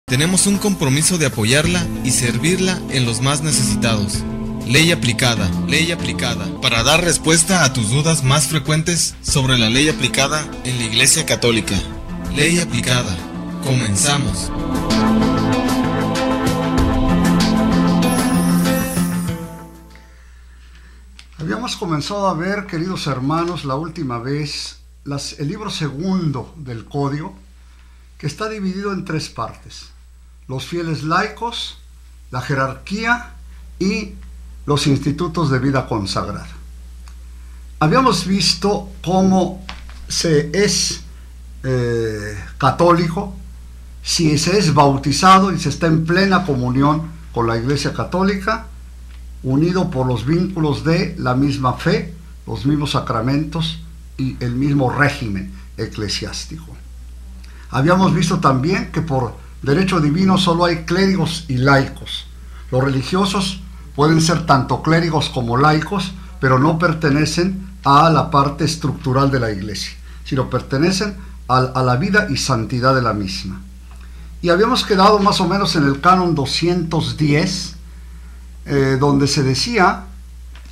Tenemos un compromiso de apoyarla y servirla en los más necesitados. Ley aplicada, para dar respuesta a tus dudas más frecuentes sobre la ley aplicada en la Iglesia Católica. Ley aplicada. Comenzamos. Habíamos comenzado a ver, queridos hermanos, la última vez, el libro segundo del Código, que está dividido en tres partes: los fieles laicos, la jerarquía y los institutos de vida consagrada. Habíamos visto cómo se es católico si se es bautizado y se está en plena comunión con la Iglesia Católica, unido por los vínculos de la misma fe, los mismos sacramentos y el mismo régimen eclesiástico. Habíamos visto también que por derecho divino solo hay clérigos y laicos. Los religiosos pueden ser tanto clérigos como laicos, pero no pertenecen a la parte estructural de la Iglesia, sino pertenecen a la vida y santidad de la misma. Y habíamos quedado más o menos en el canon 210, donde se decía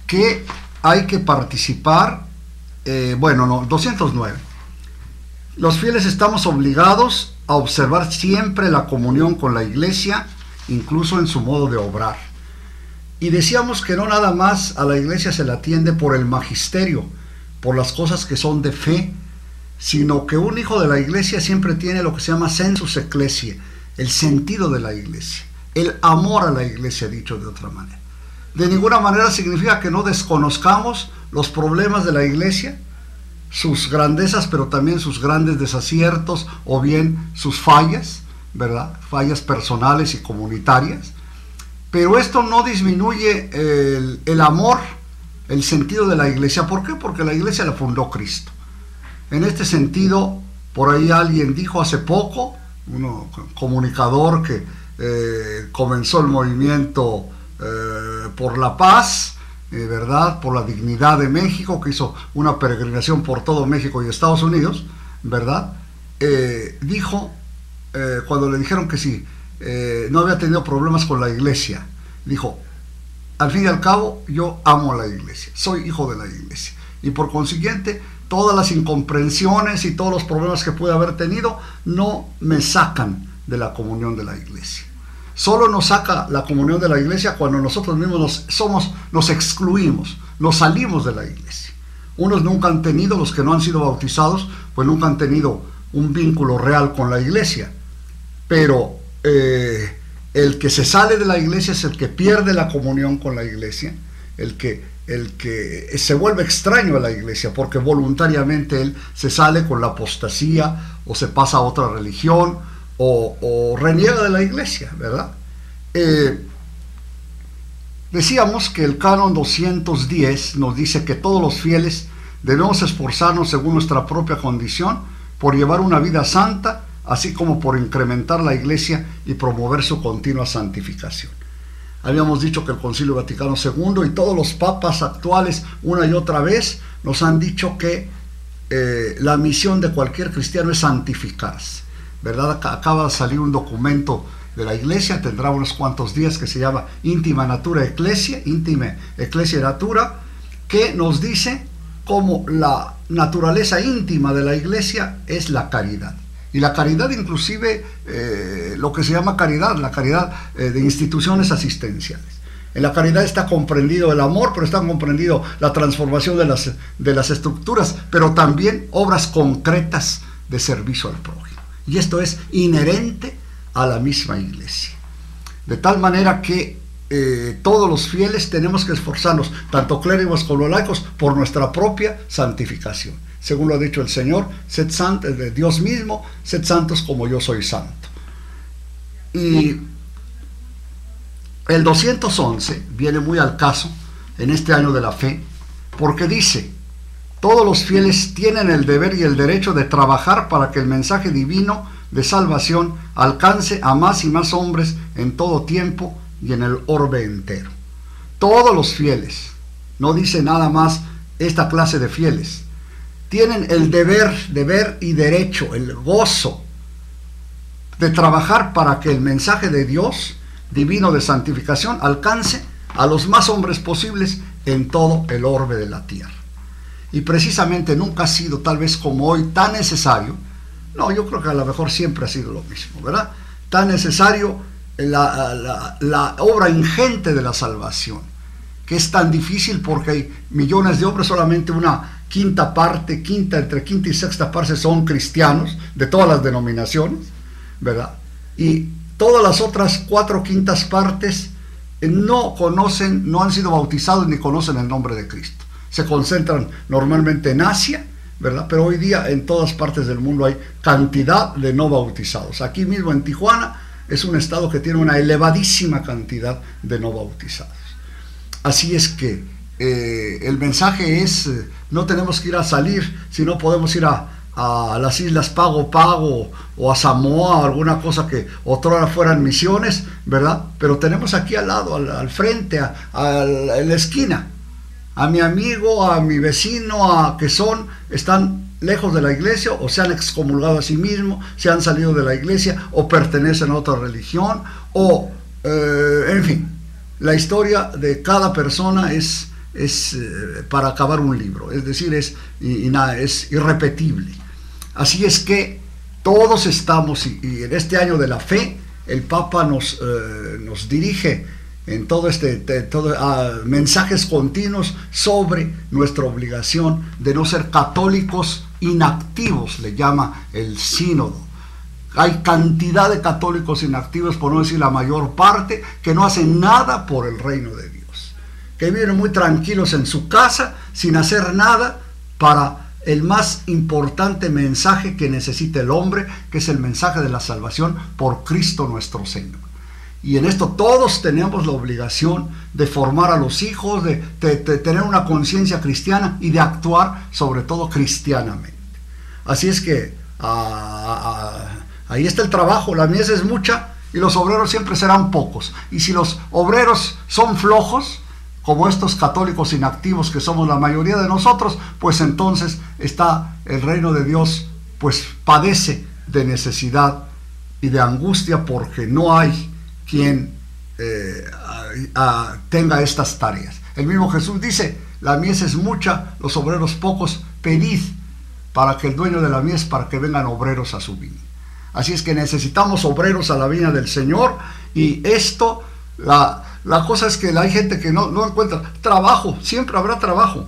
que hay que participar, 209. Los fieles estamos obligados a observar siempre la comunión con la Iglesia, incluso en su modo de obrar. Y decíamos que no nada más a la Iglesia se la atiende por el magisterio, por las cosas que son de fe, sino que un hijo de la Iglesia siempre tiene lo que se llama sensus ecclesiae, el sentido de la Iglesia, el amor a la Iglesia, dicho de otra manera. De ninguna manera significa que no desconozcamos los problemas de la Iglesia, sus grandezas, pero también sus grandes desaciertos o bien sus fallas, ¿verdad? Fallas personales y comunitarias. Pero esto no disminuye el amor, el sentido de la Iglesia. ¿Por qué? Porque la Iglesia la fundó Cristo. En este sentido, por ahí alguien dijo hace poco, un comunicador que comenzó el movimiento por la paz, ¿verdad? Por la dignidad de México, que hizo una peregrinación por todo México y Estados Unidos, ¿verdad? Dijo, cuando le dijeron que sí, no había tenido problemas con la Iglesia, dijo: al fin y al cabo, yo amo a la Iglesia, soy hijo de la Iglesia, y por consiguiente, todas las incomprensiones y todos los problemas que pude haber tenido no me sacan de la comunión de la Iglesia. Solo nos saca la comunión de la Iglesia cuando nosotros mismos nos excluimos, nos salimos de la Iglesia. Unos nunca han tenido, los que no han sido bautizados, pues nunca han tenido un vínculo real con la Iglesia. Pero el que se sale de la Iglesia es el que pierde la comunión con la Iglesia, el que se vuelve extraño a la Iglesia, porque voluntariamente él se sale con la apostasía, o se pasa a otra religión, o reniega de la Iglesia, ¿verdad? Decíamos que el canon 210 nos dice que todos los fieles debemos esforzarnos según nuestra propia condición por llevar una vida santa, así como por incrementar la Iglesia y promover su continua santificación. Habíamos dicho que el Concilio Vaticano II y todos los papas actuales una y otra vez nos han dicho que la misión de cualquier cristiano es santificarse, ¿verdad? Acaba de salir un documento de la Iglesia, tendrá unos cuantos días, que se llama Intima Natura Ecclesia, Intime Ecclesia Natura, que nos dice cómo la naturaleza íntima de la Iglesia es la caridad. Y la caridad inclusive, lo que se llama caridad, la caridad de instituciones asistenciales. En la caridad está comprendido el amor, pero está comprendido la transformación de las estructuras, pero también obras concretas de servicio al prójimo. Y esto es inherente a la misma Iglesia. De tal manera que todos los fieles tenemos que esforzarnos, tanto clérigos como laicos, por nuestra propia santificación. Según lo ha dicho el Señor, sed santos, de Dios mismo, sed santos como yo soy santo. Y el 211 viene muy al caso en este año de la fe, porque dice: todos los fieles tienen el deber y el derecho de trabajar para que el mensaje divino de salvación alcance a más y más hombres en todo tiempo y en el orbe entero. Todos los fieles, no dice nada más esta clase de fieles, tienen el deber y derecho, el gozo, de trabajar para que el mensaje de Dios divino de santificación alcance a los más hombres posibles en todo el orbe de la tierra. Y precisamente nunca ha sido tal vez como hoy tan necesario, no, yo creo que a lo mejor siempre ha sido lo mismo, ¿verdad? Tan necesario la obra ingente de la salvación, que es tan difícil porque hay millones de hombres, solamente una quinta parte, entre quinta y sexta parte son cristianos de todas las denominaciones, ¿verdad? Y todas las otras 4/5 partes no conocen, no han sido bautizados ni conocen el nombre de Cristo. Se concentran normalmente en Asia, ¿verdad? Pero hoy día en todas partes del mundo hay cantidad de no bautizados. Aquí mismo en Tijuana es un estado que tiene una elevadísima cantidad de no bautizados. Así es que el mensaje es, no tenemos que ir a salir, sino podemos ir a las islas Pago Pago o a Samoa, alguna cosa que otrora fueran misiones, ¿verdad? Pero tenemos aquí al lado, al frente, en la esquina, a mi amigo, a mi vecino, están lejos de la iglesia, o se han excomulgado a sí mismos, se han salido de la iglesia, o pertenecen a otra religión, o en fin, la historia de cada persona es para acabar un libro, es decir, es irrepetible. Así es que todos estamos, y en este año de la fe, el Papa nos dirige en todo mensajes continuos sobre nuestra obligación de no ser católicos inactivos, le llama el sínodo. Hay cantidad de católicos inactivos, por no decir la mayor parte, que no hacen nada por el reino de Dios, que viven muy tranquilos en su casa sin hacer nada para el más importante mensaje que necesita el hombre, que es el mensaje de la salvación por Cristo nuestro Señor. Y en esto todos tenemos la obligación de formar a los hijos, de tener una conciencia cristiana y de actuar sobre todo cristianamente. Así es que ahí está el trabajo, la mies es mucha y los obreros siempre serán pocos. Y si los obreros son flojos, como estos católicos inactivos que somos la mayoría de nosotros, pues entonces el reino de Dios pues padece de necesidad y de angustia, porque no hay quien tenga estas tareas. El mismo Jesús dice, la mies es mucha, los obreros pocos, pedid para que el dueño de la mies, para que vengan obreros a su viña. Así es que necesitamos obreros a la viña del Señor, y esto, la cosa es que hay gente que no encuentra trabajo. Siempre habrá trabajo,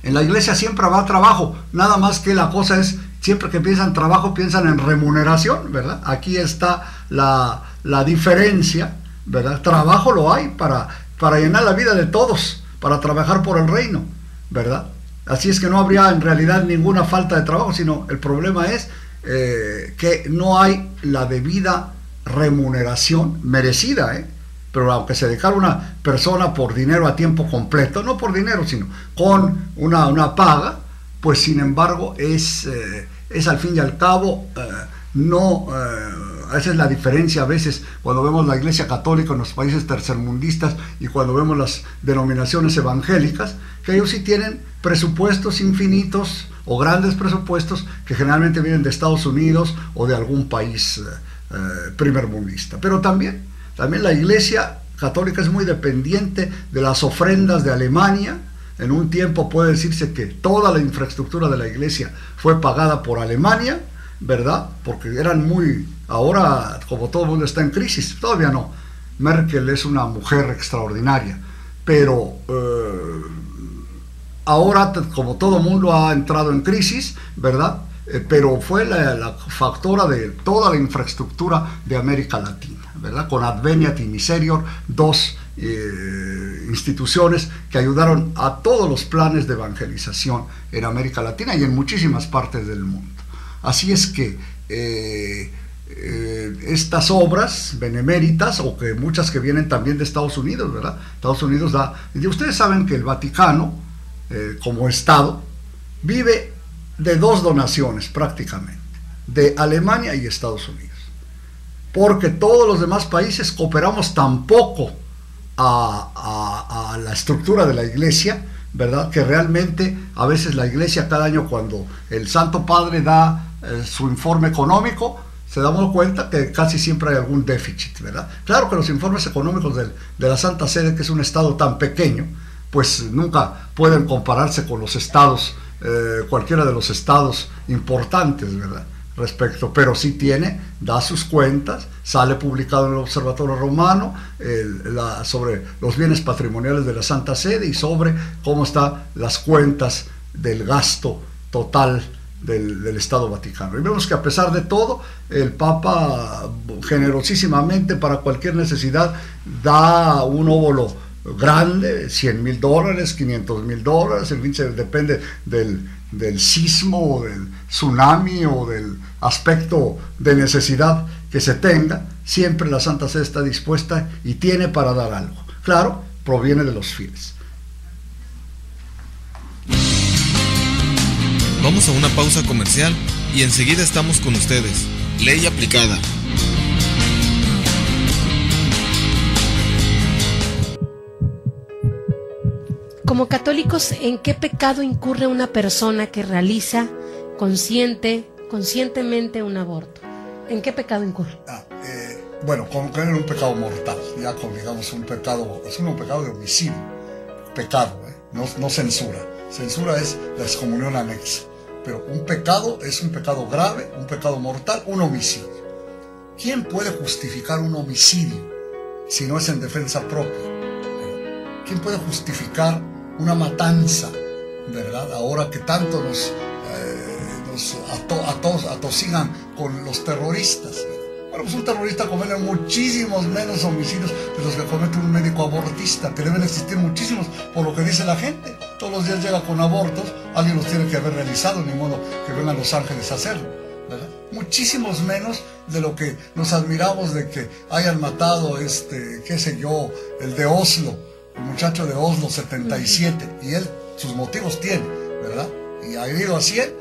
en la iglesia siempre habrá trabajo, nada más que la cosa es, siempre que piensan trabajo, piensan en remuneración, ¿verdad? Aquí está la diferencia, ¿verdad? Trabajo lo hay para llenar la vida de todos, para trabajar por el reino, ¿verdad? Así es que no habría en realidad ninguna falta de trabajo, sino el problema es que no hay la debida remuneración merecida, pero aunque se dejara una persona por dinero a tiempo completo, no por dinero, sino con una paga, pues sin embargo es al fin y al cabo esa es la diferencia a veces cuando vemos la Iglesia Católica en los países tercermundistas y cuando vemos las denominaciones evangélicas, que ellos sí tienen presupuestos infinitos o grandes presupuestos que generalmente vienen de Estados Unidos o de algún país primermundista. Pero también la Iglesia Católica es muy dependiente de las ofrendas de Alemania. En un tiempo puede decirse que toda la infraestructura de la iglesia fue pagada por Alemania, ¿verdad? Porque ahora como todo el mundo está en crisis, todavía no. Merkel es una mujer extraordinaria, pero ahora como todo el mundo ha entrado en crisis, ¿verdad? Pero fue la factora de toda la infraestructura de América Latina, ¿verdad? Con Adveniat y Miserior, dos instituciones que ayudaron a todos los planes de evangelización en América Latina y en muchísimas partes del mundo. Así es que estas obras beneméritas, o que muchas que vienen también de Estados Unidos, ¿verdad? Estados Unidos y ustedes saben que el Vaticano, como Estado, vive de dos donaciones prácticamente, de Alemania y Estados Unidos, porque todos los demás países cooperamos tan poco a la estructura de la iglesia, ¿verdad? Que realmente a veces la iglesia cada año, cuando el Santo Padre da su informe económico, se damos cuenta que casi siempre hay algún déficit, ¿verdad? Claro que los informes económicos de la Santa Sede, que es un estado tan pequeño, pues nunca pueden compararse con los estados, cualquiera de los estados importantes, ¿verdad? Pero sí da sus cuentas, sale publicado en el Observatorio Romano sobre los bienes patrimoniales de la Santa Sede y sobre cómo están las cuentas del gasto total del Estado Vaticano. Y vemos que a pesar de todo, el Papa generosísimamente para cualquier necesidad da un óvulo grande, $100,000, $500,000, en fin, depende del sismo o del tsunami o del aspecto de necesidad que se tenga. Siempre la Santa Sede está dispuesta y tiene para dar algo. Claro, proviene de los fieles. Vamos a una pausa comercial y enseguida estamos con ustedes. Ley aplicada. Como católicos, ¿en qué pecado incurre una persona que realiza conscientemente un aborto? ¿En qué pecado incurre? Bueno, como que era un pecado mortal, ya con, digamos, un pecado, es un pecado de homicidio. Pecado, no censura. Censura es la excomunión anexa. Pero un pecado es un pecado grave, un pecado mortal, un homicidio. ¿Quién puede justificar un homicidio si no es en defensa propia? ¿Quién puede justificar una matanza, verdad? Ahora que tanto nos atosigan con los terroristas, ¿verdad? Bueno, pues un terrorista comete muchísimos menos homicidios de los que comete un médico abortista, que deben existir muchísimos, por lo que dice la gente. Todos los días llega con abortos, alguien los tiene que haber realizado, ni modo que vengan Los Ángeles a hacerlo, ¿verdad? Muchísimos menos de lo que nos admiramos de que hayan matado, qué sé yo, el de Oslo, el muchacho de Oslo, 77, y él sus motivos tiene, ¿verdad? Y ha herido a 100,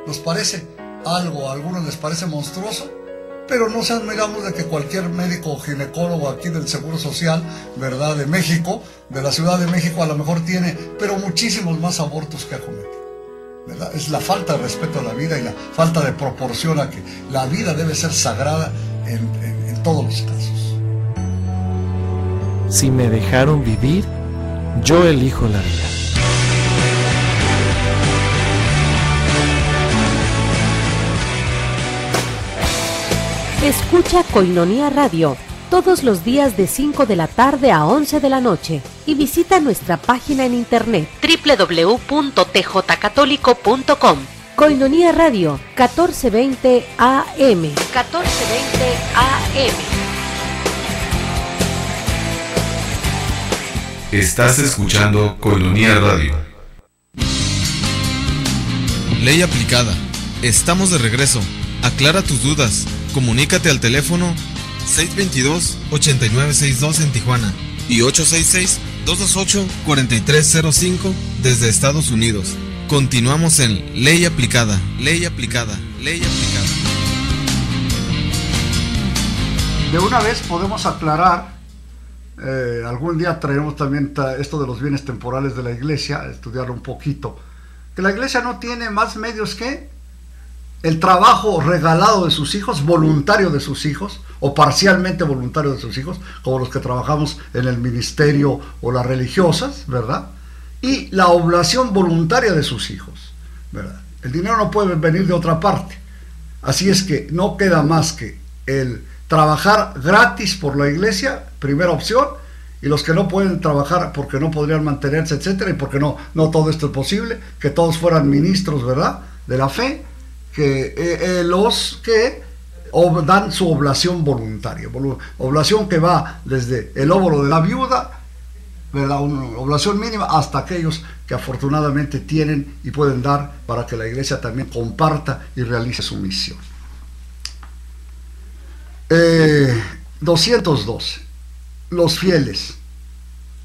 nos parece algo, a algunos les parece monstruoso, pero nos admiramos de que cualquier médico o ginecólogo aquí del Seguro Social, ¿verdad?, de México, de la Ciudad de México, a lo mejor tiene, pero muchísimos más abortos que ha cometido, ¿verdad? Es la falta de respeto a la vida y la falta de proporción a que la vida debe ser sagrada en todos los casos. Si me dejaron vivir, yo elijo la vida. Escucha Koinonia Radio todos los días de 5 de la tarde a 11 de la noche y visita nuestra página en internet www.tjcatólico.com. Koinonia Radio, 1420 AM. 1420 AM. Estás escuchando Koinonia Radio. Ley aplicada. Estamos de regreso. Aclara tus dudas. Comunícate al teléfono 622-8962 en Tijuana y 866-228-4305 desde Estados Unidos. Continuamos en Ley aplicada, Ley aplicada, Ley aplicada. De una vez podemos aclarar, algún día traeremos también esto de los bienes temporales de la Iglesia, estudiarlo un poquito, que la Iglesia no tiene más medios que el trabajo regalado de sus hijos, voluntario de sus hijos, o parcialmente voluntario de sus hijos, como los que trabajamos en el ministerio o las religiosas, ¿verdad? Y la oblación voluntaria de sus hijos, ¿verdad? El dinero no puede venir de otra parte. Así es que no queda más que el trabajar gratis por la Iglesia, primera opción, y los que no pueden trabajar porque no podrían mantenerse, etcétera, y porque no todo esto es posible, que todos fueran ministros, ¿verdad?, de la fe, que los que dan su oblación voluntaria, oblación que va desde el óvulo de la viuda, ¿verdad?, una oblación mínima, hasta aquellos que afortunadamente tienen y pueden dar para que la Iglesia también comparta y realice su misión. 212. Los fieles,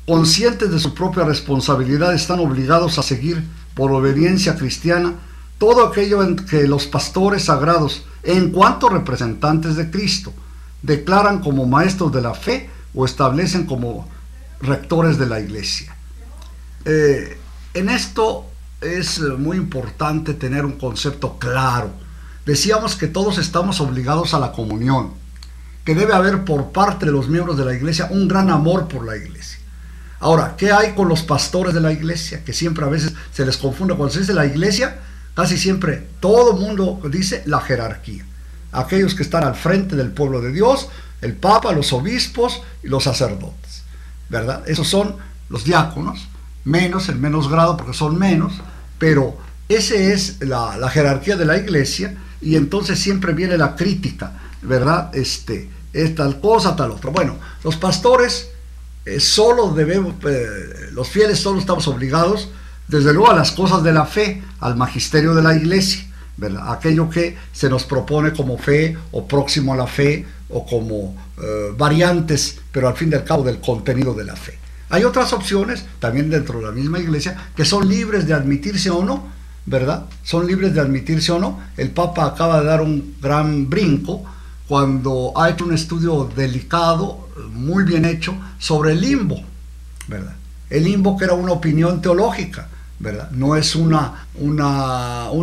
conscientes de su propia responsabilidad, están obligados a seguir por obediencia cristiana todo aquello en que los pastores sagrados, en cuanto representantes de Cristo, declaran como maestros de la fe o establecen como rectores de la Iglesia. En esto es muy importante tener un concepto claro decíamos que todos estamos obligados a la comunión, que debe haber por parte de los miembros de la iglesia un gran amor por la iglesia. Ahora, ¿qué hay con los pastores de la iglesia? Que siempre a veces se les confunde. Cuando se dice la iglesia, casi siempre todo el mundo dice la jerarquía. Aquellos que están al frente del pueblo de Dios, el Papa, los obispos y los sacerdotes, ¿verdad? Esos son los diáconos, en menos grado porque son menos, pero esa es la jerarquía de la iglesia, y entonces siempre viene la crítica, ¿verdad? Es tal cosa, tal otra. Bueno, los pastores solo debemos, los fieles solo estamos obligados, desde luego, a las cosas de la fe, al magisterio de la iglesia, ¿verdad? Aquello que se nos propone como fe o próximo a la fe o como variantes, pero al fin y al cabo del contenido de la fe. Hay otras opciones también dentro de la misma iglesia que son libres de admitirse o no, ¿verdad? Son libres de admitirse o no. El Papa acaba de dar un gran brinco cuando ha hecho un estudio delicado, muy bien hecho, sobre el limbo, ¿verdad? El limbo, que era una opinión teológica, ¿verdad? No es un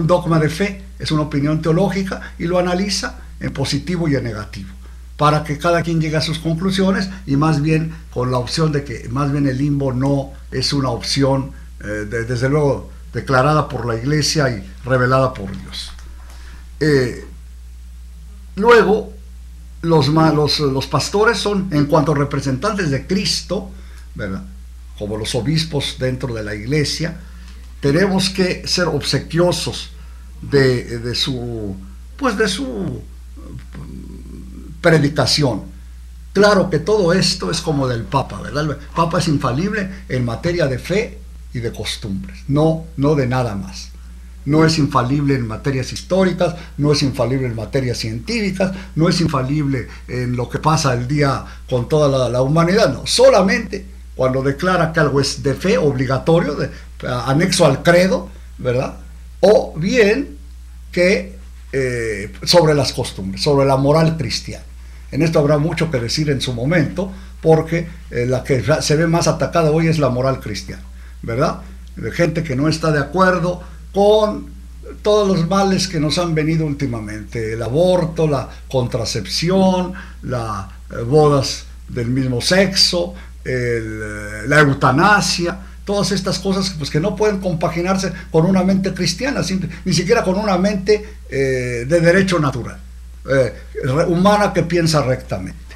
dogma de fe, es una opinión teológica, y lo analiza en positivo y en negativo, para que cada quien llegue a sus conclusiones, y más bien con la opción de que más bien el limbo no es una opción, desde luego, declarada por la iglesia y revelada por Dios. Luego, los pastores son, en cuanto a representantes de Cristo, ¿verdad?, como los obispos dentro de la iglesia, tenemos que ser obsequiosos de su predicación. Claro que todo esto es como del Papa, ¿verdad? El Papa es infalible en materia de fe y de costumbres, no de nada más. No es infalible en materias históricas, no es infalible en materias científicas, no es infalible en lo que pasa el día con toda la humanidad, no, solamente cuando declara que algo es de fe, obligatorio, anexo al credo, ¿verdad? O bien que sobre las costumbres, sobre la moral cristiana. En esto habrá mucho que decir en su momento, porque la que se ve más atacada hoy es la moral cristiana, ¿verdad? De gente que no está de acuerdo con todos los males que nos han venido últimamente: el aborto, la contracepción, las bodas del mismo sexo, la eutanasia, todas estas cosas pues, que no pueden compaginarse con una mente cristiana, ni siquiera con una mente de derecho natural, humana, que piensa rectamente.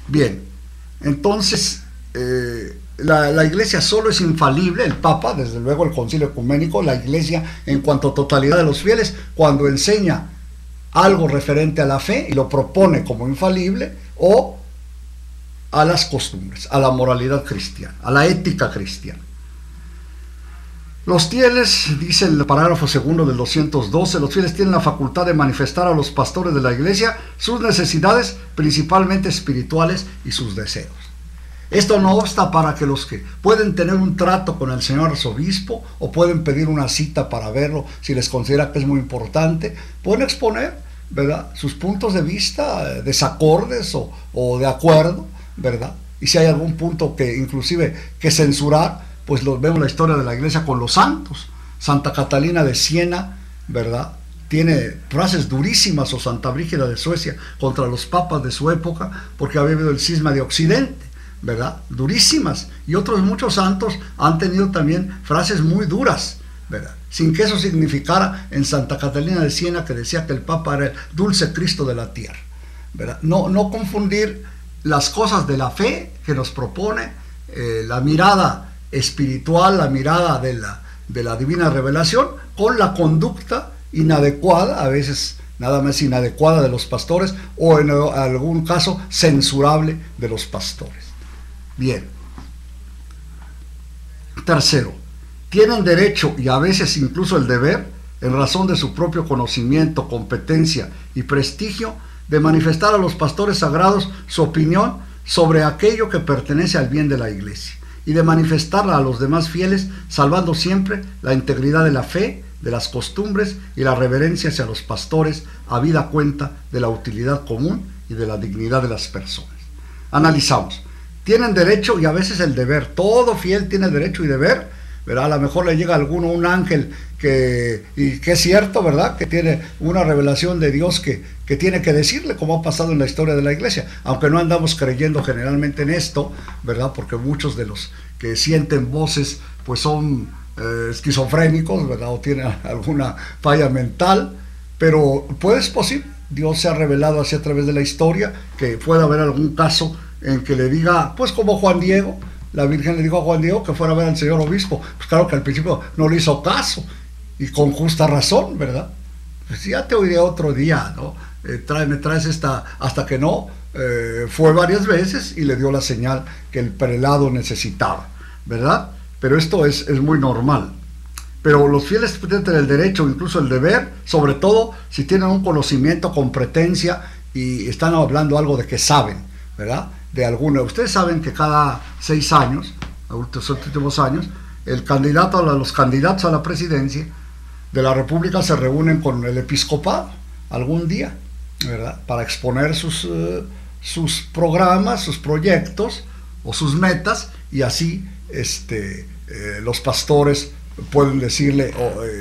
Bien, entonces la iglesia solo es infalible, el Papa, desde luego el Concilio Ecuménico, la iglesia en cuanto a totalidad de los fieles, cuando enseña algo referente a la fe y lo propone como infalible, o a las costumbres, a la moralidad cristiana, a la ética cristiana. Los fieles, dice el parágrafo segundo del 212, los fieles tienen la facultad de manifestar a los pastores de la iglesia sus necesidades, principalmente espirituales, y sus deseos. Esto no obsta para que los que pueden tener un trato con el señor arzobispo o pueden pedir una cita para verlo si les considera que es muy importante, pueden exponer, ¿verdad?, sus puntos de vista, desacordes o de acuerdo, ¿verdad? Y si hay algún punto que inclusive que censurar, pues vemos la historia de la iglesia con los santos. Santa Catalina de Siena, ¿verdad?, tiene frases durísimas, o Santa Brígida de Suecia, contra los papas de su época, porque había habido el cisma de Occidente, ¿verdad?, durísimas. Y otros muchos santos han tenido también frases muy duras, ¿verdad?, sin que eso significara en Santa Catalina de Siena, que decía que el Papa era el dulce Cristo de la tierra, ¿verdad? No confundir las cosas de la fe que nos propone, la mirada espiritual, la mirada de la divina revelación, con la conducta inadecuada, a veces nada más inadecuada, de los pastores, o en algún caso censurable de los pastores. Bien. Tercero, tienen derecho, y a veces incluso el deber, en razón de su propio conocimiento, competencia y prestigio, de manifestar a los pastores sagrados su opinión sobre aquello que pertenece al bien de la iglesia, y de manifestarla a los demás fieles, salvando siempre la integridad de la fe, de las costumbres y la reverencia hacia los pastores, habida cuenta de la utilidad común y de la dignidad de las personas. Analizamos. Tienen derecho y a veces el deber. Todo fiel tiene derecho y deber ¿verdad? A lo mejor le llega a alguno un ángel y que es cierto, ¿verdad? Que tiene una revelación de Dios que tiene que decirle, como ha pasado en la historia de la iglesia, aunque no andamos creyendo generalmente en esto, ¿verdad? Porque muchos de los que sienten voces pues son esquizofrénicos, ¿verdad? O tienen alguna falla mental, pero pues es posible. Dios se ha revelado así a través de la historia, que pueda haber algún caso en que le diga, pues como Juan Diego, la Virgen le dijo a Juan Diego que fuera a ver al señor obispo. Pues claro que al principio no le hizo caso, y con justa razón, ¿verdad? Pues ya te oiré otro día, ¿no? Me traes esta, hasta que no, fue varias veces y le dio la señal que el prelado necesitaba, ¿verdad? Pero esto es muy normal. Pero los fieles tienen el derecho, incluso el deber, sobre todo si tienen un conocimiento, competencia y están hablando algo de que saben, ¿verdad? De alguna. Ustedes saben que cada 6 años, los últimos años, los candidatos a la presidencia de la República se reúnen con el episcopado algún día, ¿verdad? Para exponer sus programas, sus proyectos o sus metas, y así los pastores pueden decirle,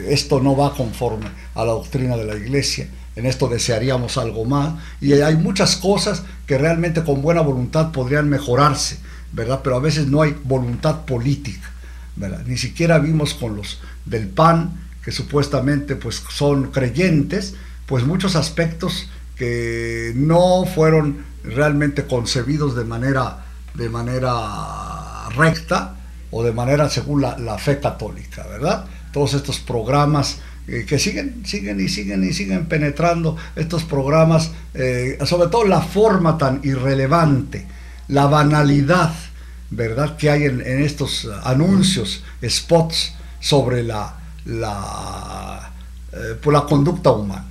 esto no va conforme a la doctrina de la iglesia, en esto desearíamos algo más, y hay muchas cosas que realmente con buena voluntad podrían mejorarse, ¿verdad? Pero a veces no hay voluntad política, ¿verdad? Ni siquiera vimos con los del PAN, que supuestamente pues son creyentes, pues muchos aspectos que no fueron realmente concebidos de manera recta, o de manera según la fe católica, ¿verdad? Todos estos programas que siguen penetrando, estos programas, sobre todo la forma tan irrelevante, la banalidad, ¿verdad?, que hay en estos anuncios, spots sobre la conducta humana.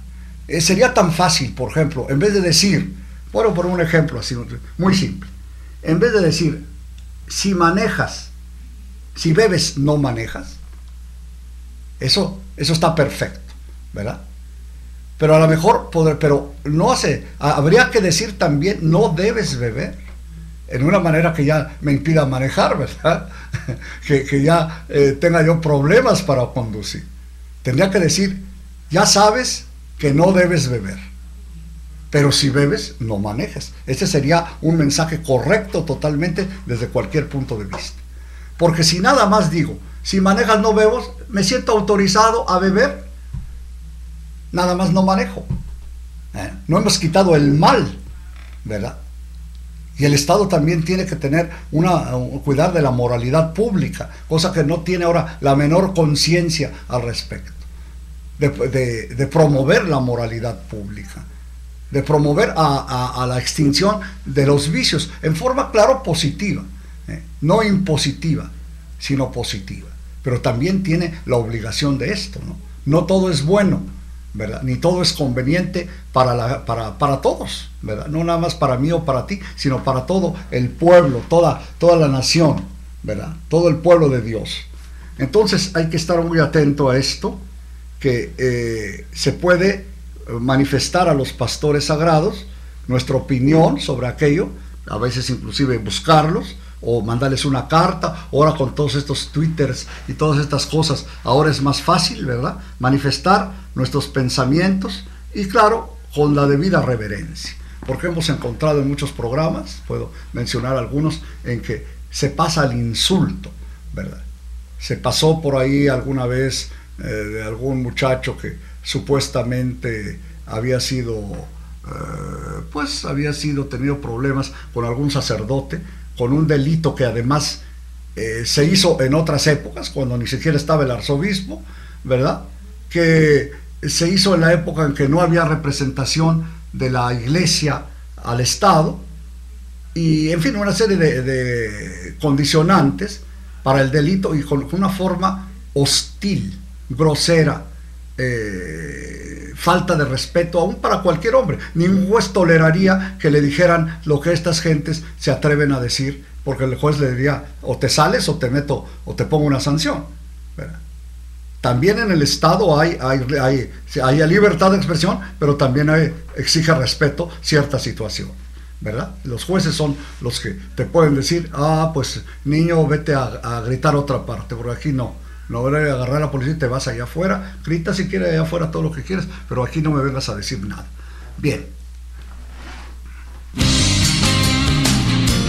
Sería tan fácil, por ejemplo, en vez de decir, bueno, por un ejemplo así, muy simple, en vez de decir, si bebes, no manejas, eso está perfecto, ¿verdad? Pero a lo mejor, habría que decir también, no debes beber, en una manera que ya me impida manejar, ¿verdad? que ya tenga yo problemas para conducir. Tendría que decir, ya sabes que no debes beber, pero si bebes, no manejes. Este sería un mensaje correcto totalmente desde cualquier punto de vista. Porque si nada más digo, si manejas no bebo, me siento autorizado a beber, nada más no manejo. No hemos quitado el mal, ¿verdad? Y el Estado también tiene que tener cuidar de la moralidad pública, cosa que no tiene ahora la menor conciencia al respecto, de promover la moralidad pública, de promover a la extinción de los vicios en forma, claro, positiva, no impositiva, sino positiva. Pero también tiene la obligación de esto, ¿no? No todo es bueno, ¿verdad? Ni todo es conveniente para todos, ¿verdad? No nada más para mí o para ti, sino para todo el pueblo, toda la nación, ¿verdad? Todo el pueblo de Dios. Entonces hay que estar muy atento a esto, que se puede manifestar a los pastores sagrados nuestra opinión sobre aquello, a veces inclusive buscarlos, o mandarles una carta. Ahora con todos estos twitters y todas estas cosas, ahora es más fácil, ¿verdad?, manifestar nuestros pensamientos, y claro, con la debida reverencia, porque hemos encontrado en muchos programas, puedo mencionar algunos, en que se pasa al insulto, ¿verdad? Se pasó por ahí alguna vez de algún muchacho que supuestamente había tenido problemas con algún sacerdote, con un delito que además se hizo en otras épocas, cuando ni siquiera estaba el arzobispo, ¿verdad?, que se hizo en la época en que no había representación de la iglesia al Estado, y en fin, una serie de condicionantes para el delito, y con una forma hostil, grosera, falta de respeto aún para cualquier hombre. Ningún juez toleraría que le dijeran lo que estas gentes se atreven a decir, porque el juez le diría, o te sales o te meto o te pongo una sanción, ¿verdad? También en el Estado hay libertad de expresión, pero también exige respeto cierta situación, ¿verdad? Los jueces son los que te pueden decir, pues niño, vete a gritar otra parte, porque aquí no voy a agarrar a la policía y te vas allá afuera, grita si quieres allá afuera todo lo que quieres, pero aquí no me vengas a decir nada. Bien.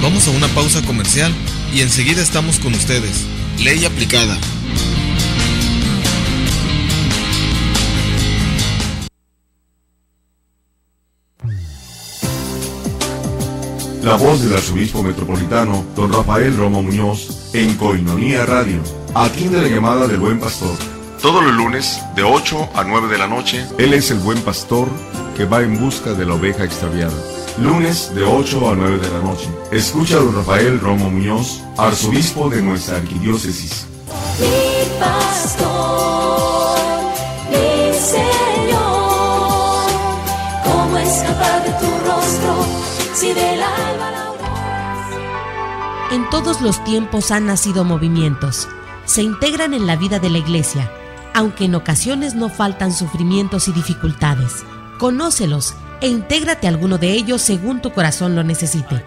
Vamos a una pausa comercial y enseguida estamos con ustedes. Ley aplicada. La voz del arzobispo metropolitano, don Rafael Romo Muñoz, en Koinonia Radio, aquí de la llamada del Buen Pastor. Todos los lunes, de 8 a 9 de la noche, él es el buen pastor que va en busca de la oveja extraviada. Lunes, de 8 a 9 de la noche. Escucha a don Rafael Romo Muñoz, arzobispo de nuestra arquidiócesis. Mi pastor, mi Señor, ¿cómo escapar de tu rostro si del alba la aurora? En todos los tiempos han nacido movimientos. Se integran en la vida de la Iglesia, aunque en ocasiones no faltan sufrimientos y dificultades. Conócelos e intégrate a alguno de ellos según tu corazón lo necesite.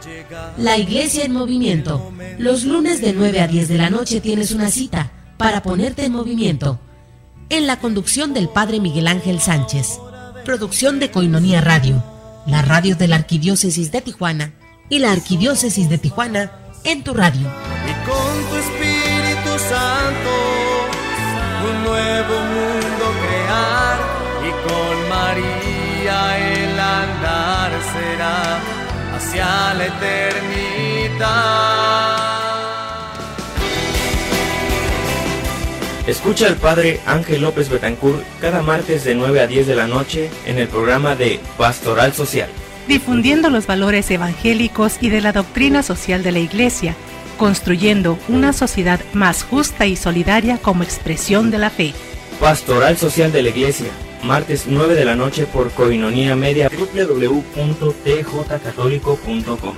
La Iglesia en Movimiento. Los lunes de 9 a 10 de la noche tienes una cita para ponerte en movimiento. En la conducción del Padre Miguel Ángel Sánchez. Producción de Koinonia Radio, la radio de la Arquidiócesis de Tijuana y la Arquidiócesis de Tijuana en tu radio. Y con tu Espíritu Santo un nuevo mundo crear, y con María el andar será hacia la eternidad. Escucha al Padre Ángel López Betancourt cada martes de 9 a 10 de la noche en el programa de Pastoral Social, difundiendo los valores evangélicos y de la doctrina social de la Iglesia, construyendo una sociedad más justa y solidaria como expresión de la fe. Pastoral Social de la Iglesia, martes 9 de la noche por Koinonia Media, www.tjcatólico.com.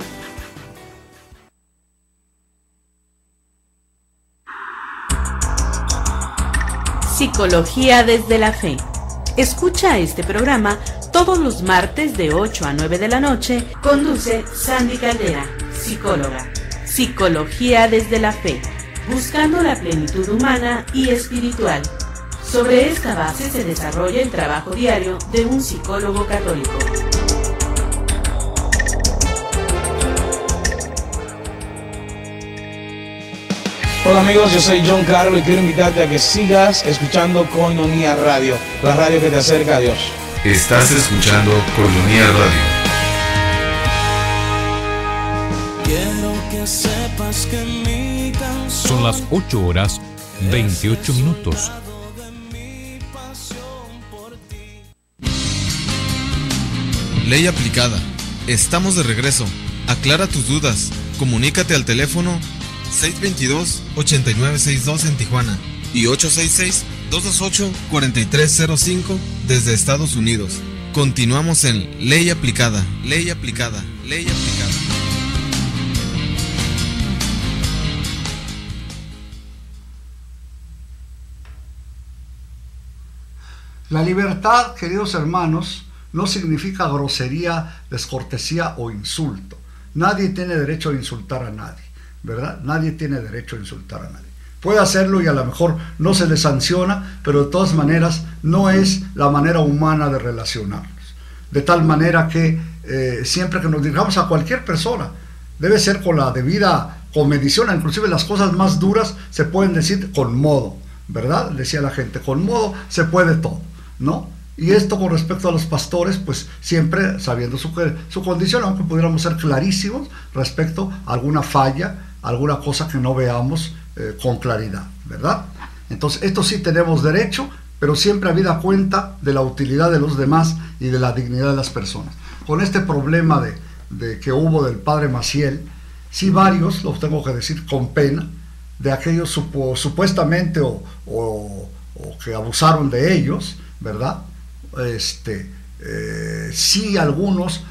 Psicología desde la fe. Escucha este programa todos los martes de 8 a 9 de la noche. Conduce Sandy Caldera, psicóloga. Psicología desde la fe, buscando la plenitud humana y espiritual. Sobre esta base se desarrolla el trabajo diario de un psicólogo católico. Hola amigos, yo soy John Carlos y quiero invitarte a que sigas escuchando Koinonia Radio, la radio que te acerca a Dios. Estás escuchando Koinonia Radio. Quiero que sepas que mi canción son las 8 horas 28 minutos. Ley aplicada. Estamos de regreso. Aclara tus dudas. Comunícate al teléfono 622-8962 en Tijuana y 866-228-4305 desde Estados Unidos. Continuamos en Ley aplicada, Ley aplicada, Ley aplicada. La libertad, queridos hermanos, no significa grosería, descortesía o insulto. Nadie tiene derecho a insultar a nadie, ¿verdad? Nadie tiene derecho a insultar a nadie. Puede hacerlo y a lo mejor no se le sanciona, pero de todas maneras no es la manera humana de relacionarnos. De tal manera que siempre que nos dirigamos a cualquier persona, debe ser con la debida medición. Inclusive las cosas más duras se pueden decir con modo, ¿verdad? Decía la gente, con modo se puede todo, ¿no? Y esto con respecto a los pastores, pues siempre sabiendo su condición, aunque pudiéramos ser clarísimos respecto a alguna falla, alguna cosa que no veamos con claridad, ¿verdad? Entonces, esto sí tenemos derecho, pero siempre habida cuenta de la utilidad de los demás y de la dignidad de las personas. Con este problema de que hubo del padre Maciel, sí varios, los tengo que decir con pena, de aquellos supuestamente o que abusaron de ellos, ¿verdad? Sí algunos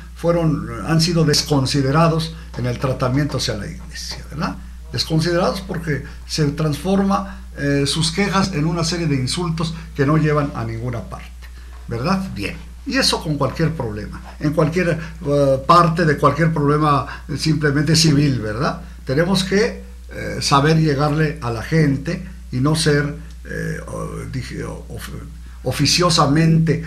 han sido desconsiderados en el tratamiento hacia la iglesia, ¿verdad? Desconsiderados porque se transforma sus quejas en una serie de insultos que no llevan a ninguna parte, ¿verdad? Bien. Y eso con cualquier problema, en cualquier parte de cualquier problema simplemente civil, ¿verdad? Tenemos que saber llegarle a la gente y no ser oficiosamente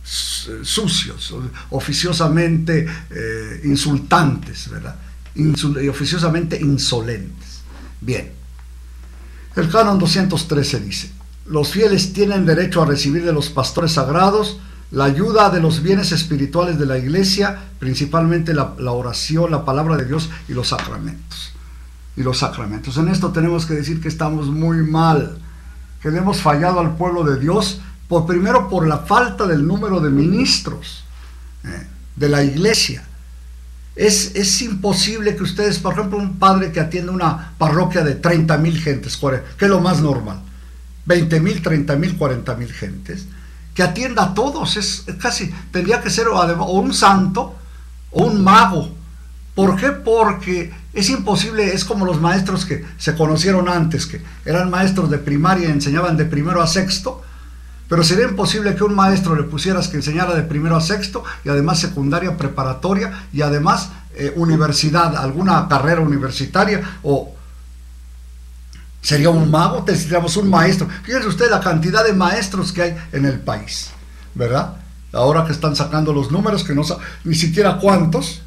sucios, oficiosamente insultantes, ¿verdad? Oficiosamente insolentes. Bien, el canon 213 dice: los fieles tienen derecho a recibir de los pastores sagrados la ayuda de los bienes espirituales de la iglesia, principalmente la oración, la palabra de Dios y los sacramentos. En esto tenemos que decir que estamos muy mal, que le hemos fallado al pueblo de Dios, primero por la falta del número de ministros de la iglesia. Es imposible que ustedes, por ejemplo, un padre que atiende una parroquia de 30,000 gentes, que es lo más normal, 20,000, 30,000, 40,000 gentes, que atienda a todos, tendría que ser o un santo o un mago. ¿Por qué? Porque es imposible, es como los maestros que se conocieron antes, que eran maestros de primaria y enseñaban de primero a sexto, pero sería imposible que un maestro le pusieras que enseñara de primero a sexto y además secundaria, preparatoria y además universidad, alguna carrera universitaria, o sería un mago. Necesitamos un maestro. Fíjense usted la cantidad de maestros que hay en el país, ¿verdad? Ahora que están sacando los números, que no saben ni siquiera cuántos,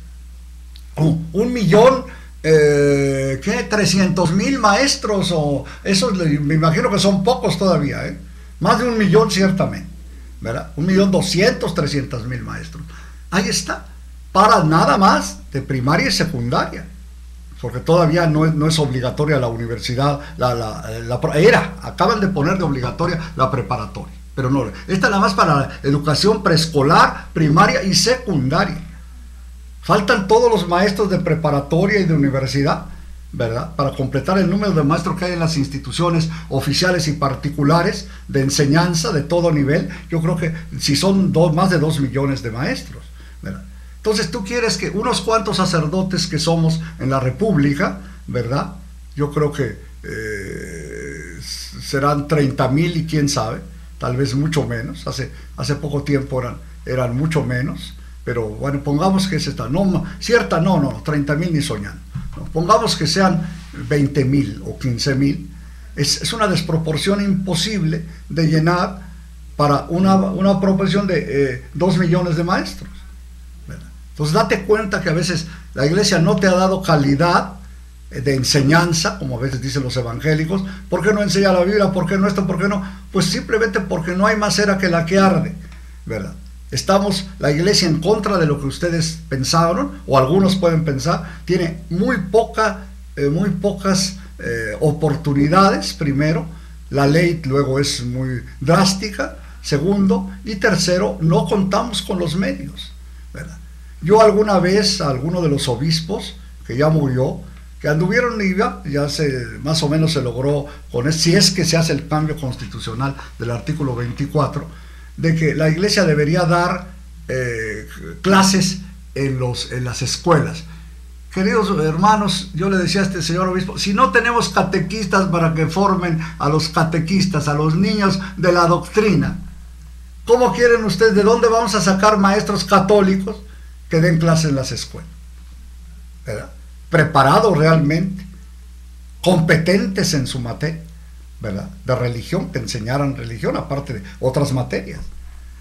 300,000 maestros, o esos me imagino que son pocos todavía, más de 1,000,000 ciertamente, ¿verdad? 1,200,000, 300,000 maestros. Ahí está, para nada más de primaria y secundaria, porque todavía no es obligatoria la universidad, acaban de poner de obligatoria la preparatoria, pero no, esta nada más para la educación preescolar, primaria y secundaria. Faltan todos los maestros de preparatoria y de universidad, ¿verdad? Para completar el número de maestros que hay en las instituciones oficiales y particulares de enseñanza de todo nivel. Yo creo que si son más de 2 millones de maestros, ¿verdad? Entonces tú quieres que unos cuantos sacerdotes que somos en la República, ¿verdad? Yo creo que serán 30,000 y quién sabe, tal vez mucho menos. Hace poco tiempo eran mucho menos, pero bueno, pongamos que es esta, no, 30,000 ni soñando. No, pongamos que sean 20,000 o 15,000. Es una desproporción imposible de llenar para una proporción de 2 millones de maestros, ¿verdad? Entonces date cuenta que a veces la iglesia no te ha dado calidad de enseñanza, como a veces dicen los evangélicos. ¿Por qué no enseña la Biblia? ¿Por qué no esto? ¿Por qué no? Pues simplemente porque no hay más cera que la que arde, ¿verdad? Estamos, la iglesia, en contra de lo que ustedes pensaron, o algunos pueden pensar. Tiene muy pocas oportunidades. Primero, la ley luego es muy drástica. Segundo, y tercero, no contamos con los medios, ¿verdad? Yo alguna vez a alguno de los obispos, que ya murió, que anduvieron, más o menos se logró, si es que se hace el cambio constitucional del artículo 24, de que la iglesia debería dar clases en las escuelas. Queridos hermanos, yo le decía a este señor obispo, si no tenemos catequistas para que formen a los catequistas, a los niños de la doctrina, ¿cómo quieren ustedes? ¿De dónde vamos a sacar maestros católicos que den clases en las escuelas? ¿Verdad? Preparados realmente, competentes en su materia, ¿verdad? De religión, que enseñaran religión aparte de otras materias.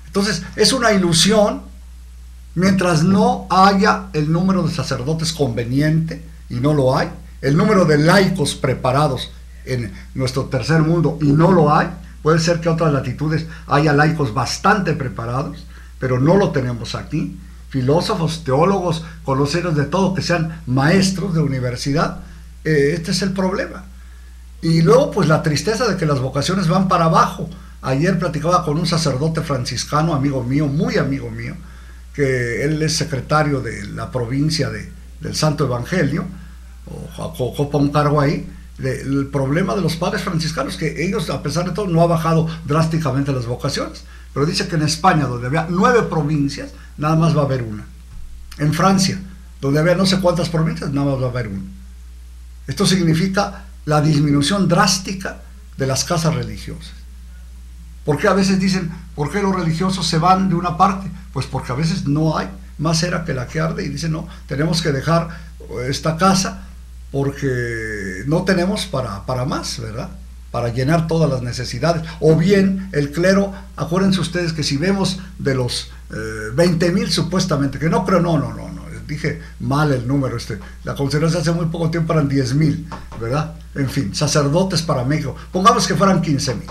Entonces es una ilusión mientras no haya el número de sacerdotes conveniente, y no lo hay, el número de laicos preparados en nuestro tercer mundo, y no lo hay. Puede ser que en otras latitudes haya laicos bastante preparados, pero no lo tenemos aquí. Filósofos, teólogos, conocidos de todo, que sean maestros de universidad. Este es el problema. Y luego pues la tristeza de que las vocaciones van para abajo. Ayer platicaba con un sacerdote franciscano, amigo mío, muy amigo mío, que él es secretario de la provincia del Santo Evangelio, o ocupa un cargo ahí. El problema de los padres franciscanos, que ellos, a pesar de todo, no ha bajado drásticamente las vocaciones, pero dice que en España, donde había 9 provincias, nada más va a haber una. En Francia, donde había no sé cuántas provincias, nada más va a haber una. Esto significa la disminución drástica de las casas religiosas. ¿Por qué a veces dicen, por qué los religiosos se van de una parte? Pues porque a veces no hay más cera que la que arde y dicen, no, tenemos que dejar esta casa porque no tenemos para más, ¿verdad? Para llenar todas las necesidades. O bien el clero, acuérdense ustedes que si vemos de los 20,000 supuestamente, que no creo, no, dije mal el número, la consideración hace muy poco tiempo eran 10,000, ¿verdad? En fin, sacerdotes para México, pongamos que fueran 15,000.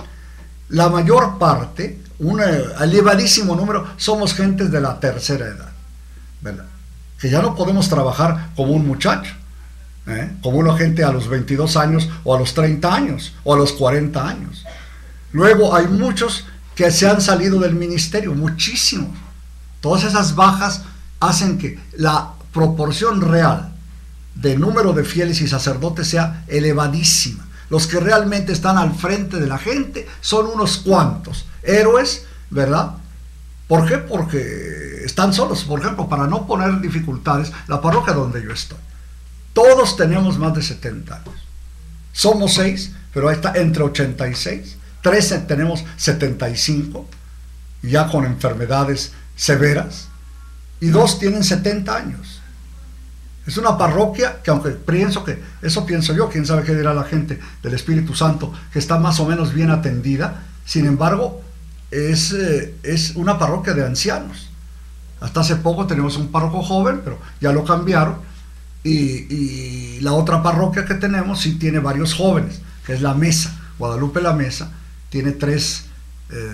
La mayor parte, un elevadísimo número, somos gentes de la tercera edad, ¿verdad? Que ya no podemos trabajar como un muchacho, como una gente a los 22 años, o a los 30 años, o a los 40 años. Luego hay muchos que se han salido del ministerio, muchísimos. Todas esas bajas hacen que la proporción real de número de fieles y sacerdotes sea elevadísima. Los que realmente están al frente de la gente son unos cuantos héroes, ¿verdad? ¿Por qué? Porque están solos. Por ejemplo, para no poner dificultades, la parroquia donde yo estoy, todos tenemos más de 70 años. Somos 6, pero ahí está entre 86, 13 tenemos 75, ya con enfermedades severas, y 2 tienen 70 años. Es una parroquia que, aunque pienso que, eso pienso yo, quién sabe qué dirá la gente del Espíritu Santo, que está más o menos bien atendida, sin embargo, es una parroquia de ancianos. Hasta hace poco tenemos un párroco joven, pero ya lo cambiaron, y la otra parroquia que tenemos sí tiene varios jóvenes, que es la Mesa, Guadalupe la Mesa, tiene 3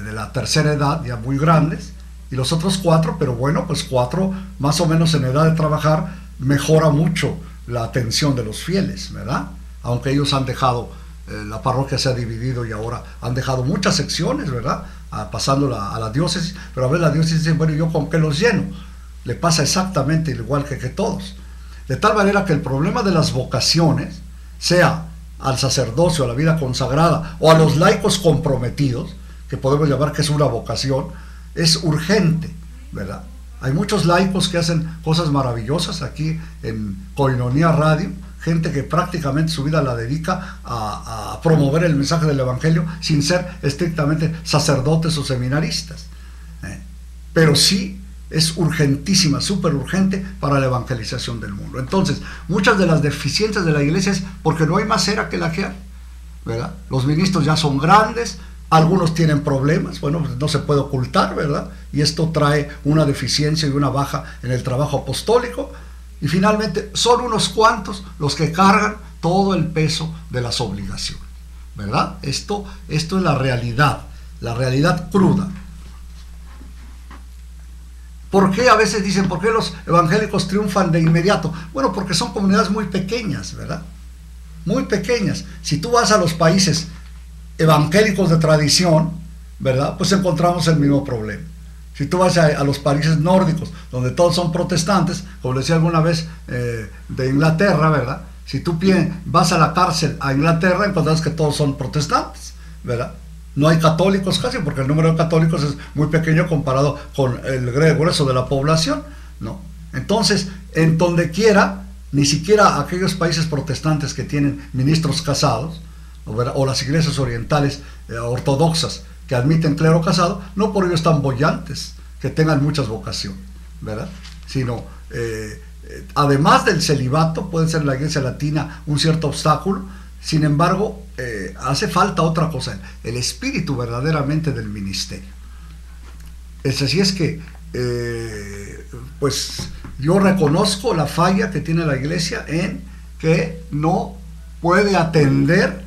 de la tercera edad, ya muy grandes, y los otros 4, pero bueno, pues 4 más o menos en edad de trabajar, mejora mucho la atención de los fieles, ¿verdad? Aunque ellos han dejado, la parroquia se ha dividido y ahora han dejado muchas secciones, ¿verdad? Pasando a la diócesis, pero a ver, la diócesis dice, bueno, ¿yo con qué los lleno? Le pasa exactamente igual que todos. De tal manera que el problema de las vocaciones, sea al sacerdocio, a la vida consagrada, o a los laicos comprometidos, que podemos llamar que es una vocación, es urgente, ¿verdad? Hay muchos laicos que hacen cosas maravillosas aquí en Koinonia Radio, gente que prácticamente su vida la dedica a promover el mensaje del Evangelio sin ser estrictamente sacerdotes o seminaristas. Pero sí es urgentísima, súper urgente para la evangelización del mundo. Entonces, muchas de las deficiencias de la iglesia es porque no hay más cera que la que hay, ¿verdad? Los ministros ya son grandes, algunos tienen problemas, bueno, pues no se puede ocultar, ¿verdad? Y esto trae una deficiencia y una baja en el trabajo apostólico. Y finalmente, son unos cuantos los que cargan todo el peso de las obligaciones, ¿verdad? Esto es la realidad cruda. ¿Por qué a veces dicen, por qué los evangélicos triunfan de inmediato? Bueno, porque son comunidades muy pequeñas, ¿verdad? Muy pequeñas. Si tú vas a los países evangélicos de tradición, ¿verdad? Pues encontramos el mismo problema. Si tú vas a los países nórdicos, donde todos son protestantes, como decía alguna vez de Inglaterra, ¿verdad? Si tú vas a la cárcel a Inglaterra, encontrarás que todos son protestantes, ¿verdad? No hay católicos casi, porque el número de católicos es muy pequeño comparado con el grueso de la población, ¿no? Entonces, en donde quiera, ni siquiera aquellos países protestantes que tienen ministros casados, o las iglesias orientales ortodoxas que admiten clero casado, no por ello están bollantes que tengan muchas vocaciones, ¿verdad? Sino, además del celibato, puede ser en la iglesia latina un cierto obstáculo. Sin embargo, hace falta otra cosa, el espíritu verdaderamente del ministerio. Así es que, pues yo reconozco la falla que tiene la iglesia en que no puede atender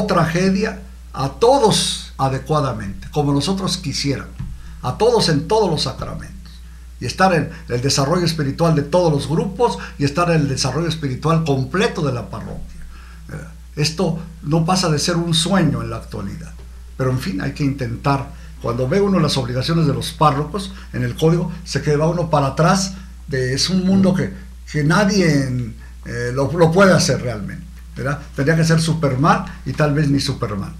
tragedia a todos adecuadamente, como nosotros quisiéramos, a todos en todos los sacramentos, y estar en el desarrollo espiritual de todos los grupos, y estar en el desarrollo espiritual completo de la parroquia. Esto no pasa de ser un sueño en la actualidad, pero en fin, hay que intentar. Cuando ve uno las obligaciones de los párrocos en el código, se queda uno para atrás, es un mundo que nadie lo puede hacer realmente, ¿verdad? Tendría que ser Superman y tal vez ni Superman.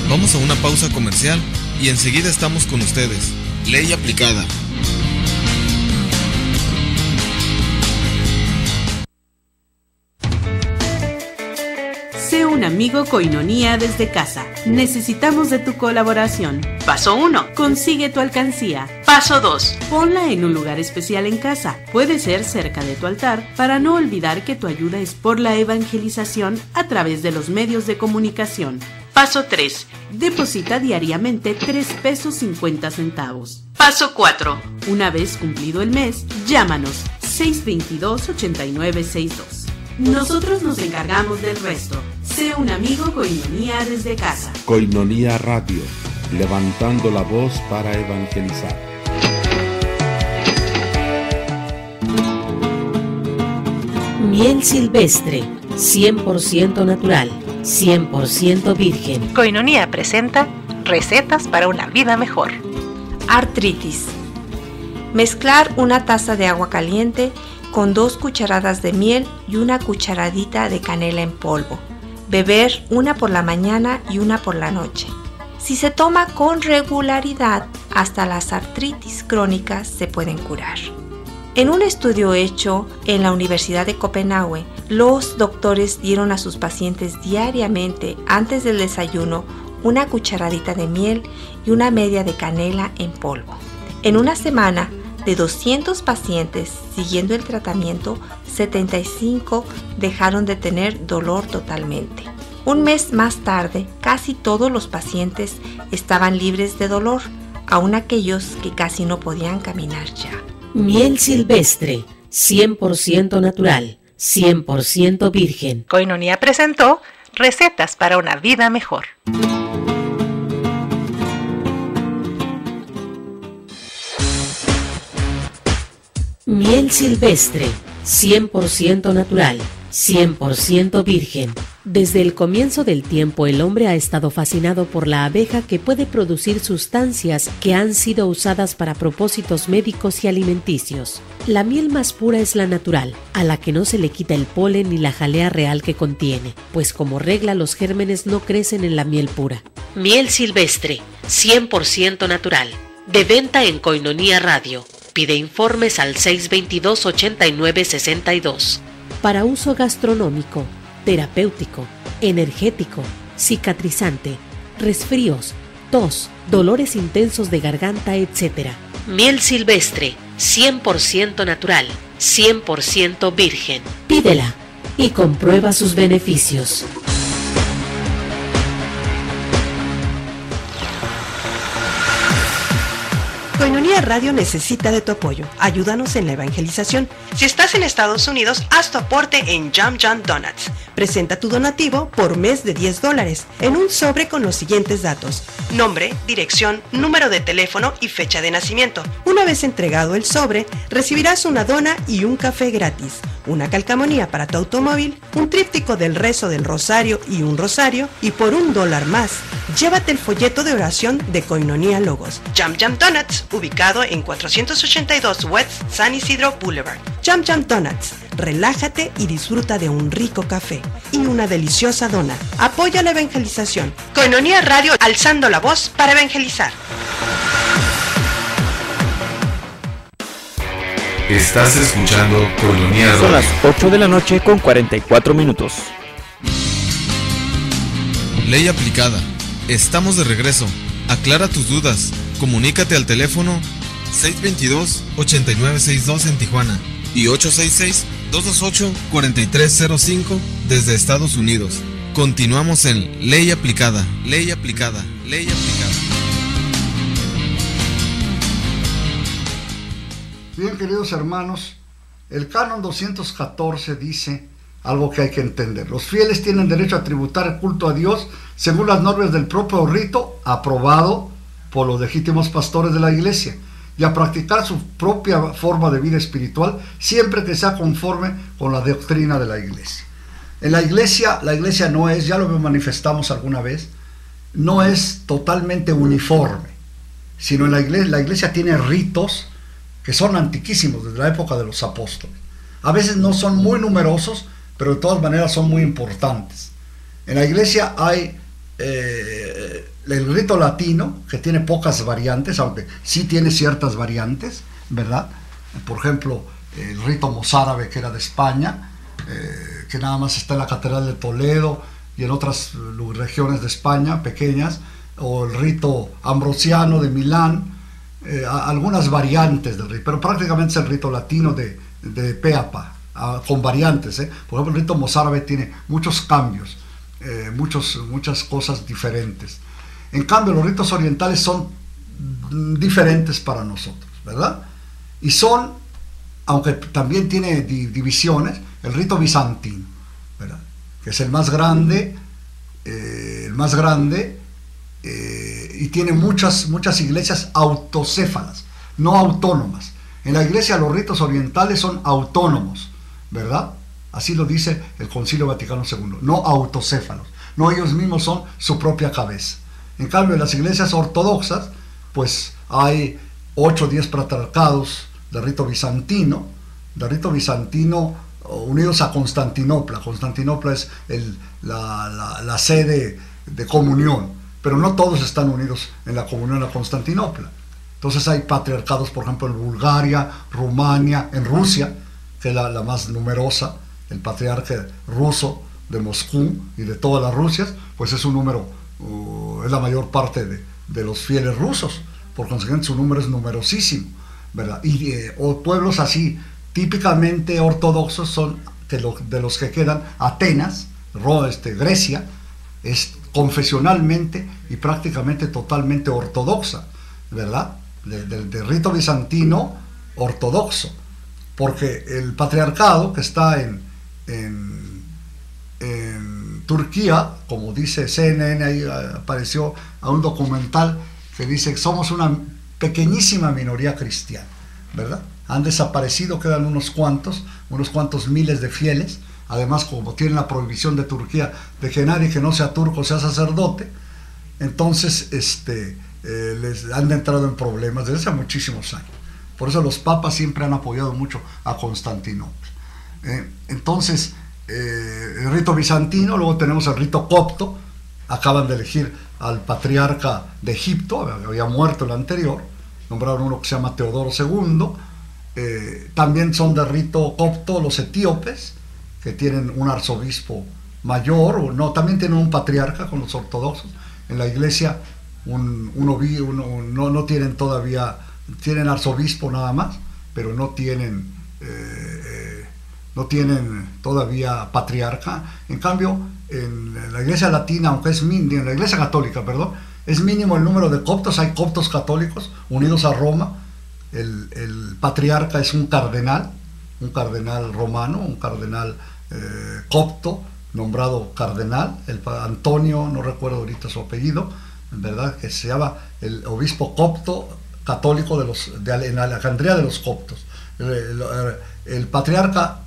Vamos a una pausa comercial y enseguida estamos con ustedes. Ley aplicada. amigo Koinonía desde casa. Necesitamos de tu colaboración. Paso 1. Consigue tu alcancía. Paso 2. Ponla en un lugar especial en casa. Puede ser cerca de tu altar para no olvidar que tu ayuda es por la evangelización a través de los medios de comunicación. Paso 3. Deposita diariamente 3 pesos 50 centavos. Paso 4. Una vez cumplido el mes, llámanos 622-8962. Nosotros nos encargamos del resto. Sé un amigo Koinonía desde casa. Koinonía Radio, levantando la voz para evangelizar. Miel silvestre, 100% natural, 100% virgen. Koinonía presenta recetas para una vida mejor. Artritis. Mezclar una taza de agua caliente con 2 cucharadas de miel y una cucharadita de canela en polvo. Beber una por la mañana y una por la noche. Si se toma con regularidad, hasta las artritis crónicas se pueden curar. En un estudio hecho en la Universidad de Copenhague, los doctores dieron a sus pacientes diariamente, antes del desayuno, una cucharadita de miel y una media de canela en polvo. En una semana, de 200 pacientes siguiendo el tratamiento, 75 dejaron de tener dolor totalmente. Un mes más tarde, casi todos los pacientes estaban libres de dolor, aun aquellos que casi no podían caminar ya. Miel silvestre, 100% natural, 100% virgen. Koinonía presentó recetas para una vida mejor. Miel silvestre, 100% natural, 100% virgen. Desde el comienzo del tiempo el hombre ha estado fascinado por la abeja, que puede producir sustancias que han sido usadas para propósitos médicos y alimenticios. La miel más pura es la natural, a la que no se le quita el polen ni la jalea real que contiene, pues como regla los gérmenes no crecen en la miel pura. Miel silvestre, 100% natural. De venta en Koinonía Radio. Pide informes al 622-8962. Para uso gastronómico, terapéutico, energético, cicatrizante, resfríos, tos, dolores intensos de garganta, etc. Miel silvestre, 100% natural, 100% virgen. Pídela y comprueba sus beneficios. Koinonía Radio necesita de tu apoyo. Ayúdanos en la evangelización. Si estás en Estados Unidos, haz tu aporte en Jam Jam Donuts. Presenta tu donativo por mes de $10 en un sobre con los siguientes datos: nombre, dirección, número de teléfono y fecha de nacimiento. Una vez entregado el sobre, recibirás una dona y un café gratis, una calcamonía para tu automóvil, un tríptico del rezo del rosario y un rosario, y por $1 más, llévate el folleto de oración de Koinonía Logos. Jam Jam Donuts, ubicado en 482 West San Isidro Boulevard. Jam Jam Donuts, relájate y disfruta de un rico café y una deliciosa dona. Apoya la evangelización. Koinonía Radio, alzando la voz para evangelizar. Estás escuchando Koinonía Radio. Son las 8 de la noche con 44 minutos. Ley aplicada. Estamos de regreso. Aclara tus dudas. Comunícate al teléfono 622-8962 en Tijuana y 866-228-4305 desde Estados Unidos. Continuamos en Ley aplicada, Ley aplicada, Ley aplicada. Bien, queridos hermanos, el Canon 214 dice algo que hay que entender. Los fieles tienen derecho a tributar el culto a Dios según las normas del propio rito aprobado por los legítimos pastores de la iglesia, y a practicar su propia forma de vida espiritual siempre que sea conforme con la doctrina de la iglesia. En la iglesia no es, ya lo manifestamos alguna vez, no es totalmente uniforme, sino en la iglesia tiene ritos que son antiquísimos, desde la época de los apóstoles. A veces no son muy numerosos, pero de todas maneras son muy importantes. En la iglesia hay el rito latino, que tiene pocas variantes, aunque sí tiene ciertas variantes, ¿verdad? Por ejemplo, el rito mozárabe, que era de España, que nada más está en la Catedral de Toledo, y en otras regiones de España pequeñas, o el rito ambrosiano de Milán, algunas variantes del rito, pero prácticamente es el rito latino de pe a pa, con variantes. Por ejemplo, el rito mozárabe tiene muchos cambios, muchas cosas diferentes. En cambio, los ritos orientales son diferentes para nosotros, ¿verdad? Y son, aunque también tiene divisiones, el rito bizantino, ¿verdad? Que es el más grande, y tiene muchas iglesias autocéfalas, no autónomas. En la iglesia los ritos orientales son autónomos, ¿verdad? Así lo dice el Concilio Vaticano II, no autocéfalos, no, ellos mismos son su propia cabeza. En cambio, en las iglesias ortodoxas, pues hay 8 o 10 patriarcados del rito bizantino unidos a Constantinopla. Constantinopla es la sede de comunión, pero no todos están unidos en la comunión a Constantinopla. Entonces hay patriarcados, por ejemplo, en Bulgaria, Rumania, en Rusia, que es la más numerosa, el patriarca ruso de Moscú y de todas las Rusias, pues es un número, es la mayor parte de los fieles rusos, por consiguiente su número es numerosísimo, ¿verdad? Y pueblos así, típicamente ortodoxos, son de los que quedan Atenas, Grecia, es confesionalmente y prácticamente totalmente ortodoxa, ¿verdad? Del rito bizantino ortodoxo, porque el patriarcado que está en Turquía, como dice CNN, ahí apareció a un documental que dice que somos una pequeñísima minoría cristiana, ¿verdad? Han desaparecido, quedan unos cuantos miles de fieles. Además, como tienen la prohibición de Turquía de que nadie que no sea turco sea sacerdote, entonces les han entrado en problemas desde hace muchísimos años. Por eso los papas siempre han apoyado mucho a Constantinopla. Entonces, el rito bizantino, luego tenemos el rito copto. Acaban de elegir al patriarca de Egipto, había muerto el anterior, nombraron uno que se llama Teodoro II. También son de rito copto los etíopes, que tienen un arzobispo mayor, también tienen un patriarca con los ortodoxos. En la iglesia no tienen todavía, tienen arzobispo nada más, pero no tienen todavía patriarca. En cambio, en la iglesia latina, aunque es mínimo, en la iglesia católica, perdón, es mínimo el número de coptos. Hay coptos católicos unidos a Roma. El patriarca es un cardenal romano, un cardenal copto, nombrado cardenal, el Antonio, no recuerdo ahorita su apellido, ¿verdad? Que se llama el obispo copto católico en Alejandría de los coptos, el patriarca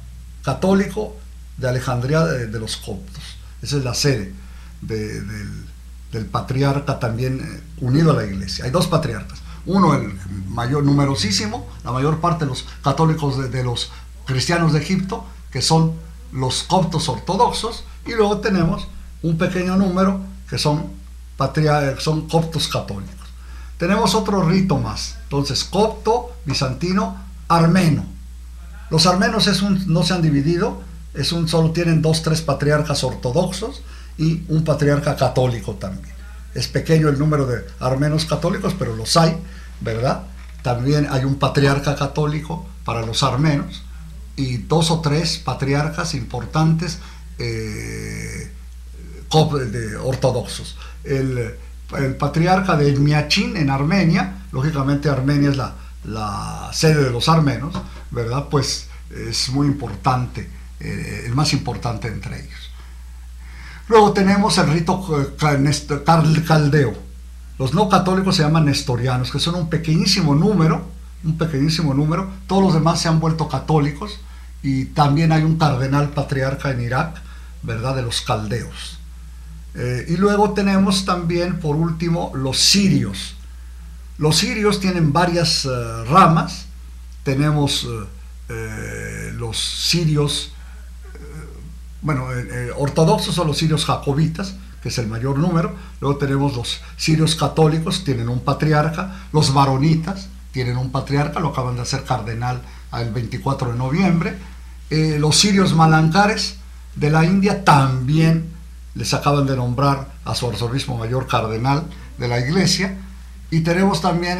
católico de Alejandría de los coptos. Esa es la sede del patriarca también unido a la iglesia. Hay 2 patriarcas, uno el mayor, numerosísimo, la mayor parte de los católicos de los cristianos de Egipto, que son los coptos ortodoxos, y luego tenemos un pequeño número que son coptos católicos. Tenemos otro rito más, entonces copto, bizantino, armeno. Los armenos no se han dividido, solo tienen 2 o 3 patriarcas ortodoxos y un patriarca católico también. Es pequeño el número de armenos católicos, pero los hay, ¿verdad? También hay un patriarca católico para los armenos y 2 o 3 patriarcas importantes ortodoxos. El patriarca de Miachín en Armenia, lógicamente Armenia es la sede de los armenos, ¿verdad? Pues es muy importante, el más importante entre ellos. Luego tenemos el rito caldeo. Los no católicos se llaman nestorianos, que son un pequeñísimo número, todos los demás se han vuelto católicos, y también hay un cardenal patriarca en Irak, ¿verdad?, de los caldeos. Y luego tenemos también, por último, los sirios. Los sirios tienen varias ramas. Tenemos los sirios, ortodoxos son los sirios jacobitas, que es el mayor número. Luego tenemos los sirios católicos, tienen un patriarca. Los maronitas tienen un patriarca, lo acaban de hacer cardenal el 24 de noviembre. Los sirios malancares de la India también les acaban de nombrar a su arzobispo mayor cardenal de la iglesia, y tenemos también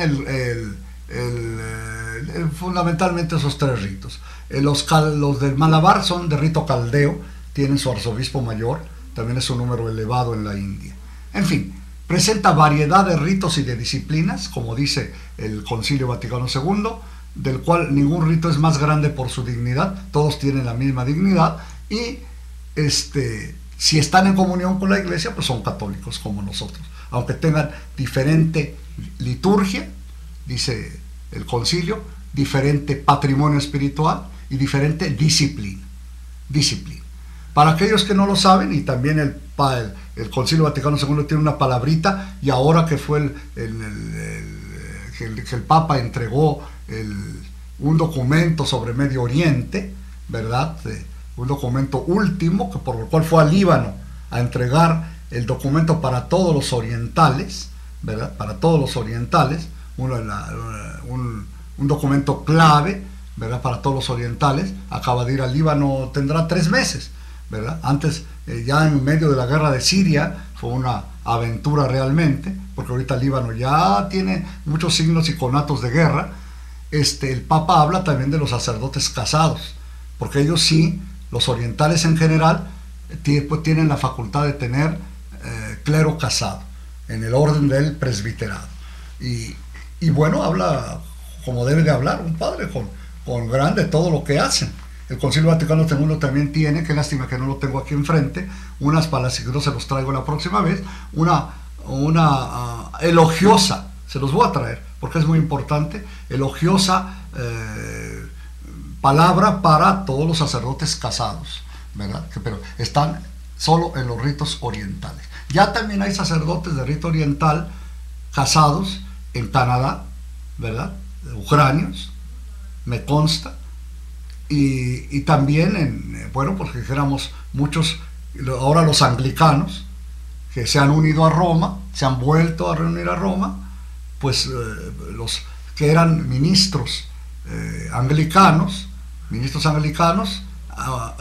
fundamentalmente esos 3 ritos. Los del Malabar son de rito caldeo, tienen su arzobispo mayor, también es un número elevado en la India. En fin, presenta variedad de ritos y de disciplinas, como dice el Concilio Vaticano II, del cual ningún rito es más grande por su dignidad, todos tienen la misma dignidad, y si están en comunión con la iglesia, pues son católicos como nosotros, aunque tengan diferente liturgia, dice el concilio, diferente patrimonio espiritual y diferente disciplina. Para aquellos que no lo saben, y también el Concilio Vaticano II tiene una palabrita, y ahora que fue que el Papa entregó un documento sobre Medio Oriente, ¿verdad? Un documento último, por el cual fue a Líbano a entregar el documento para todos los orientales, ¿verdad? Para todos los orientales, un documento clave, ¿verdad? Para todos los orientales. Acaba de ir al Líbano, tendrá 3 meses, ¿verdad? Antes, ya en medio de la guerra de Siria, fue una aventura realmente, porque ahorita el Líbano ya tiene muchos signos y conatos de guerra. El Papa habla también de los sacerdotes casados, porque ellos sí, los orientales en general, pues tienen la facultad de tener clero casado, en el orden del presbiterado. Y bueno, habla como debe de hablar un padre, con grande todo lo que hacen. El Concilio Vaticano II también tiene, qué lástima que no lo tengo aquí enfrente, unas palabras, si no se los traigo la próxima vez, una elogiosa, se los voy a traer, porque es muy importante, elogiosa palabra para todos los sacerdotes casados, ¿verdad? Pero están solo en los ritos orientales. Ya también hay sacerdotes de rito oriental casados en Canadá, ¿verdad? Ucranios, me consta, y también bueno, pues dijéramos muchos, ahora los anglicanos, que se han unido a Roma, se han vuelto a reunir a Roma, pues los que eran ministros anglicanos,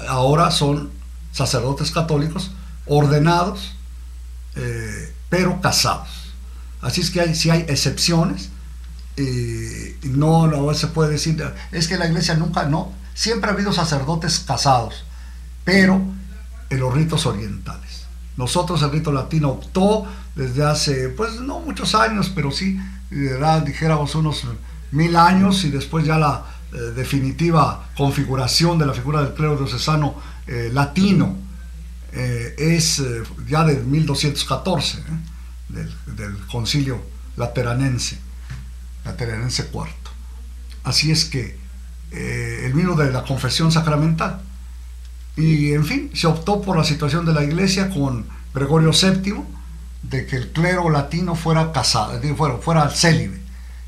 ahora son sacerdotes católicos ordenados, pero casados. Así es que sí hay excepciones, no se puede decir, es que la iglesia nunca, no, siempre ha habido sacerdotes casados, pero en los ritos orientales. Nosotros el rito latino optó desde hace, pues no muchos años, pero sí, dijéramos unos 1000 años, y después ya la definitiva configuración de la figura del clero diocesano latino es ya de 1214, del concilio lateranense IV. Así es que el mismo de la confesión sacramental. Y en fin, se optó por la situación de la iglesia con Gregorio VII, de que el clero latino fuera casado, fuera célibe.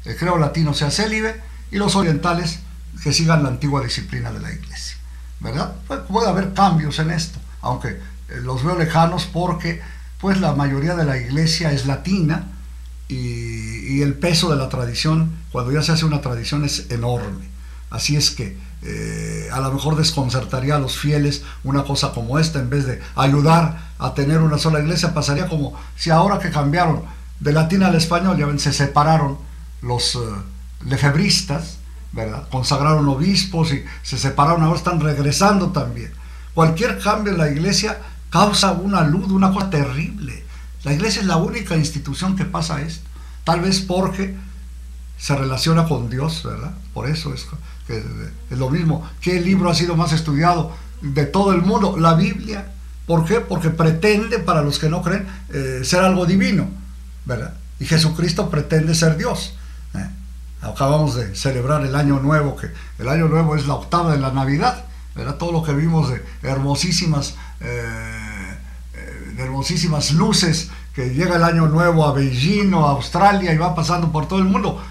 El clero latino sea célibe y los orientales que sigan la antigua disciplina de la iglesia, ¿verdad? Puede haber cambios en esto, aunque los veo lejanos, porque pues la mayoría de la iglesia es latina, y el peso de la tradición, cuando ya se hace una tradición, es enorme. Así es que a lo mejor desconcertaría a los fieles una cosa como esta. En vez de ayudar a tener una sola iglesia, pasaría como si ahora que cambiaron de latín al español, ya ven, se separaron los lefebristas, ¿verdad? Consagraron obispos y se separaron, ahora están regresando también. Cualquier cambio en la iglesia causa una luz, una cosa terrible. La iglesia es la única institución que pasa esto, tal vez porque se relaciona con Dios, ¿verdad? Por eso es lo mismo. ¿Qué libro ha sido más estudiado de todo el mundo? La Biblia. ¿Por qué? Porque pretende, para los que no creen, ser algo divino, ¿verdad? Y Jesucristo pretende ser Dios. Acabamos de celebrar el Año Nuevo, que el Año Nuevo es la octava de la Navidad, ¿verdad? Todo lo que vimos de hermosísimas luces, que llega el Año Nuevo a Beijing o a Australia y va pasando por todo el mundo.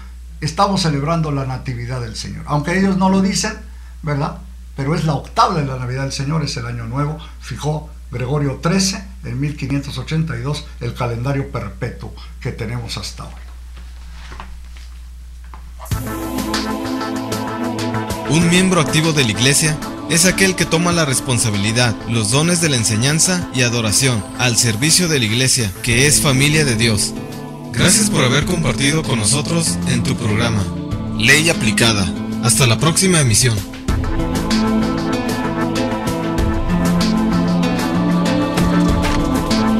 Estamos celebrando la Natividad del Señor, aunque ellos no lo dicen, ¿verdad? Pero es la octava de la Navidad del Señor, es el Año Nuevo. Fijó Gregorio XIII en 1582 el calendario perpetuo que tenemos hasta hoy. Un miembro activo de la Iglesia es aquel que toma la responsabilidad, los dones de la enseñanza y adoración al servicio de la iglesia, que es familia de Dios. Gracias por haber compartido con nosotros en tu programa Ley Aplicada. Hasta la próxima emisión.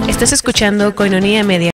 Estás escuchando Koinonia Media.